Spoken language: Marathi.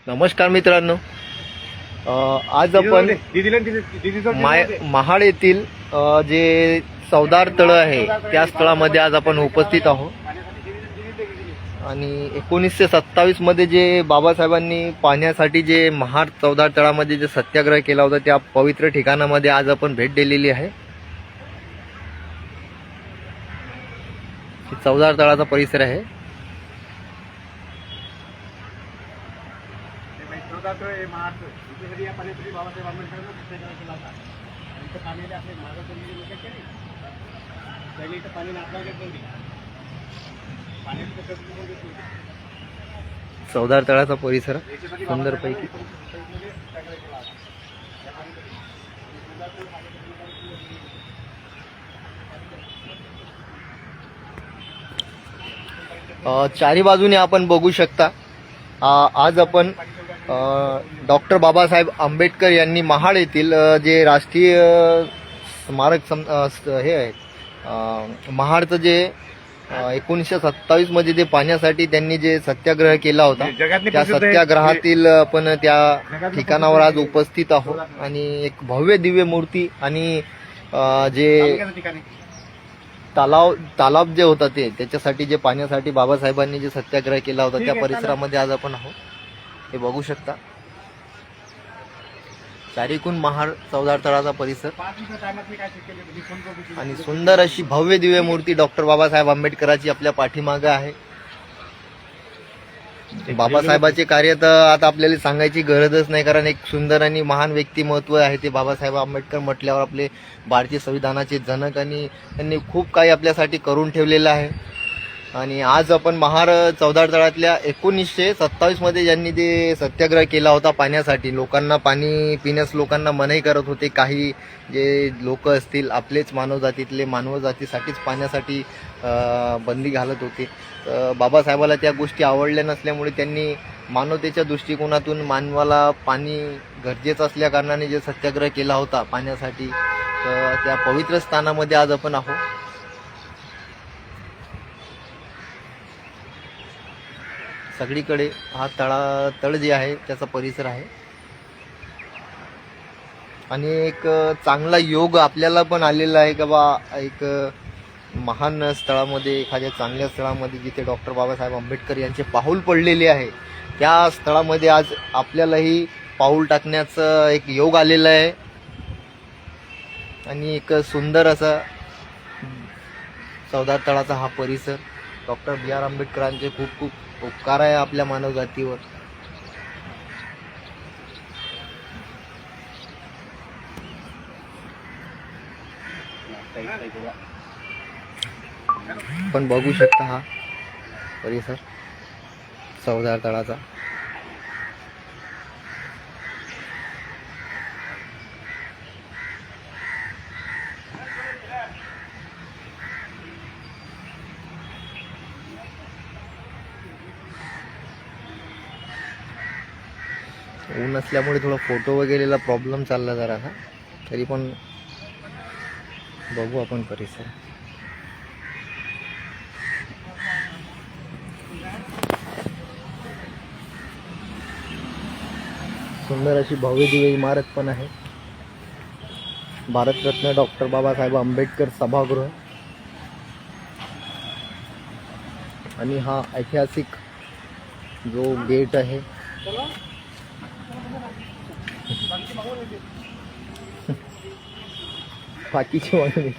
नमस्कार मित्रांनो, आज आपण महाड येथील जे चवदार तळ आहे त्या स्थळामध्ये आज आपण उपस्थित आहोत. आणि 1927 मध्ये जे बाबासाहेबांनी पाहण्यासाठी जे महाड चवदार तळामध्ये जे सत्याग्रह केला होता त्या पवित्र ठिकाणामध्ये आज आपण भेट दिलेली आहे. चवदार तळाचा परिसर आहे. चवदार तळाचा परिसर सुंदर पैकी. चारी बाजूने आपण बघू शकता. आज आपण डॉक्टर बाबासाहेब आंबेडकर यांनी महाड येथील जे राष्ट्रीय स्मारक हे आहे महाडचं जे 1927 मध्ये जे पाहण्यासाठी त्यांनी जे सत्याग्रह केला होता त्या सत्याग्रहातील आपण त्या ठिकाणावर आज उपस्थित आहोत. आणि एक भव्य दिव्य मूर्ती आणि जे तालाब जे होता त्याच्यासाठी जे पाण्यासाठी बाबासाहेबांनी जे सत्याग्रह केला होता त्या परिसरामध्ये आज आपण आहोत. हे बघू शकता. चारीकून महाड चवदार तळाचा परिसर आणि सुंदर अशी भव्य दिव्य मूर्ती डॉक्टर बाबासाहेब आंबेडकरांची आपल्या पाठीमागे आहे. बाबासाहेबांचे कार्य तर आता आपल्याला सांगायची गरजच नाही, कारण एक सुंदर आणि महान व्यक्तिमत्व आहे ते बाबासाहेब आंबेडकर म्हटल्यावर. आपले भारतीय संविधानाचे जनक आणि त्यांनी खूप काही आपल्यासाठी करून ठेवलेलं आहे. आणि आज आपण महाड चवदार तळातल्या 1927 मध्ये ज्यांनी जे सत्याग्रह केला होता पाण्यासाठी, लोकांना पाणी पिण्यास लोकांना मनाई करत होते, काही जे लोक असतील आपलेच मानवजातीतले मानवजातीसाठीच पाण्यासाठी बंदी घालत होते. बाबासाहेबाला त्या गोष्टी आवडल्या नसल्यामुळे त्यांनी मानवतेच्या दृष्टिकोनातून मानवाला पाणी गरजेचं असल्या कारणाने जे सत्याग्रह केला होता पाण्यासाठी, त्या पवित्र स्थानामध्ये आज आपण आहोत. सगळीकडे हा तळ जे आहे त्याचा परिसर आहे. आणि एक चांगला योग आपल्याला पण आलेला आहे का बा, एक महान स्थळामध्ये, एखाद्या चांगल्या स्थळामध्ये जिथे डॉक्टर बाबासाहेब आंबेडकर यांचे पाऊल पडलेले आहे त्या स्थळामध्ये आज आपल्यालाही पाऊल टाकण्याचं एक योग आलेला आहे. आणि एक सुंदर असा चवदार तळाचा हा परिसर. Doctor B.R. आंबेडकरांचे खूप खूप उपकार आहे आपल्या मानव जातीवर. पण बघू शकता हा परिसर चवदार तळाचा. ऊन असल्यामुळे थोडा फोटो वगैरेला प्रॉब्लेम चालला जरा हा, तरी पण बघू आपण परिसर. सुंदर अशी भव्य दिव्य इमारत पण आहे. भारतरत्न डॉक्टर बाबासाहेब आंबेडकर सभागृह. आणि हा ऐतिहासिक जो गेट आहे बाकीची मागणी